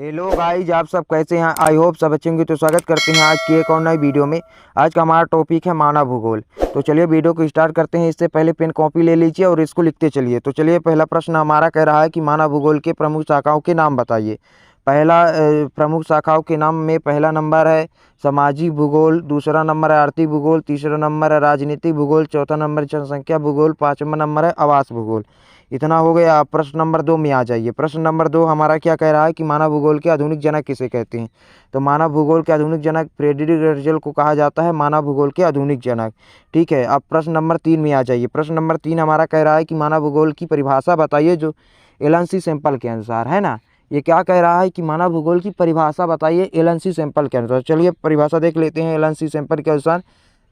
Hello guys, आप सब कैसे हैं? आई होप सब अच्छे होंगे। तो स्वागत करते हैं आज की एक और नई वीडियो में। आज का हमारा टॉपिक है मानव भूगोल। तो चलिए वीडियो को स्टार्ट करते हैं। इससे पहले पेन कॉपी ले लीजिए और इसको लिखते चलिए। तो चलिए, पहला प्रश्न हमारा कह रहा है कि मानव भूगोल के प्रमुख शाखाओं के नाम बताइए। पहला प्रमुख शाखाओं के नाम में पहला नंबर है सामाजिक भूगोल, दूसरा नंबर है आर्थिक भूगोल, तीसरा नंबर है राजनीतिक भूगोल, चौथा नंबर जनसंख्या भूगोल, पाँचवा नंबर है आवास भूगोल। इतना हो गया। आप प्रश्न नंबर 2 में आ जाइए। प्रश्न नंबर 2 हमारा क्या कह रहा है कि मानव भूगोल के आधुनिक जनक किसे कहते हैं। तो मानव भूगोल के आधुनिक जनक फ्रेडरिक रजल को कहा जाता है मानव भूगोल के आधुनिक जनक। ठीक है, अब प्रश्न नंबर 3 में आ जाइए। प्रश्न नंबर 3 हमारा कह रहा है कि मानव भूगोल की परिभाषा बताइए जो एलन सी सैंपल के अनुसार है ना। ये क्या कह रहा है कि मानव भूगोल की परिभाषा बताइए एलन सी सैंपल के अनुसार। चलिए परिभाषा देख लेते हैं एलन सी सैंपल के अनुसार।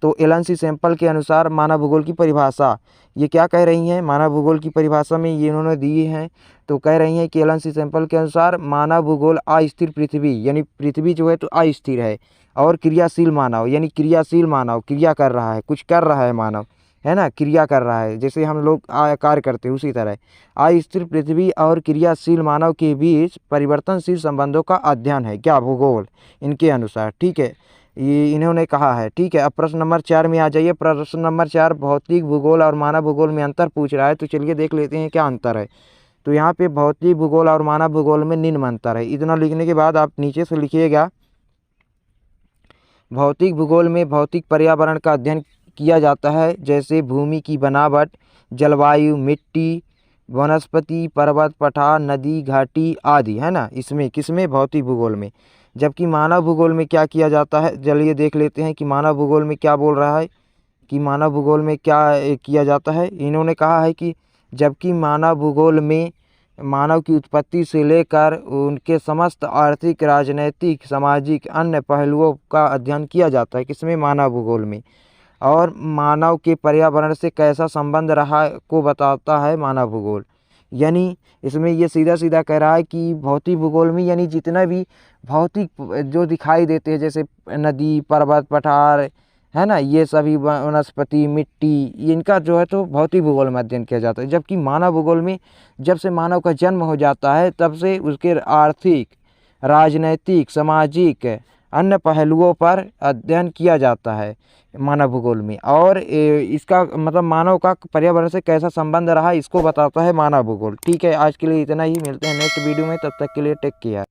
तो एलन सी सैंपल के अनुसार मानव भूगोल की परिभाषा ये क्या कह रही हैं। मानव भूगोल की परिभाषा में ये इन्होंने दी हैं। तो कह रही हैं कि एलन सी सैंपल के अनुसार मानव भूगोल अस्थिर पृथ्वी, यानी पृथ्वी जो है तो अस्थिर है, और क्रियाशील मानव, यानी क्रियाशील मानव, क्रिया कर रहा है, कुछ कर रहा है मानव, है ना, क्रिया कर रहा है, जैसे हम लोग कार्य करते हैं उसी तरह अस्थिर पृथ्वी और क्रियाशील मानव के बीच परिवर्तनशील संबंधों का अध्ययन है क्या भूगोल, इनके अनुसार। ठीक है, ये इन्होंने कहा है। ठीक है, अब प्रश्न नंबर 4 में आ जाइए। प्रश्न नंबर 4 भौतिक भूगोल और मानव भूगोल में अंतर पूछ रहा है। तो चलिए देख लेते हैं क्या अंतर है। तो यहाँ पे भौतिक भूगोल और मानव भूगोल में निम्न अंतर है। इतना लिखने के बाद आप नीचे से लिखिएगा। भौतिक भूगोल में भौतिक पर्यावरण का अध्ययन किया जाता है, जैसे भूमि की बनावट, जलवायु, मिट्टी, वनस्पति, पर्वत, पठार, नदी, घाटी आदि, है ना, इसमें किसमें, भौतिक भूगोल में। जबकि मानव भूगोल में क्या किया जाता है, चलिए देख लेते हैं कि मानव भूगोल में क्या बोल रहा है कि मानव भूगोल में क्या किया जाता है। इन्होंने कहा है कि जबकि मानव भूगोल में मानव की उत्पत्ति से लेकर उनके समस्त आर्थिक, राजनैतिक, सामाजिक अन्य पहलुओं का अध्ययन किया जाता है किसमें, मानव भूगोल में। और मानव के पर्यावरण से कैसा संबंध रहा को बताता है मानव भूगोल। यानी इसमें ये सीधा सीधा कह रहा है कि भौतिक भूगोल में यानी जितना भी भौतिक जो दिखाई देते हैं, जैसे नदी, पर्वत, पठार, है ना, ये सभी वनस्पति, मिट्टी, इनका जो है तो भौतिक भूगोल में अध्ययन किया जाता है। जबकि मानव भूगोल में जब से मानव का जन्म हो जाता है तब से उसके आर्थिक, राजनैतिक, सामाजिक अन्य पहलुओं पर अध्ययन किया जाता है मानव भूगोल में। और इसका मतलब मानव का पर्यावरण से कैसा संबंध रहा इसको बताता है मानव भूगोल। ठीक है, आज के लिए इतना ही। मिलते हैं नेक्स्ट वीडियो में, तब तक के लिए टेक केयर।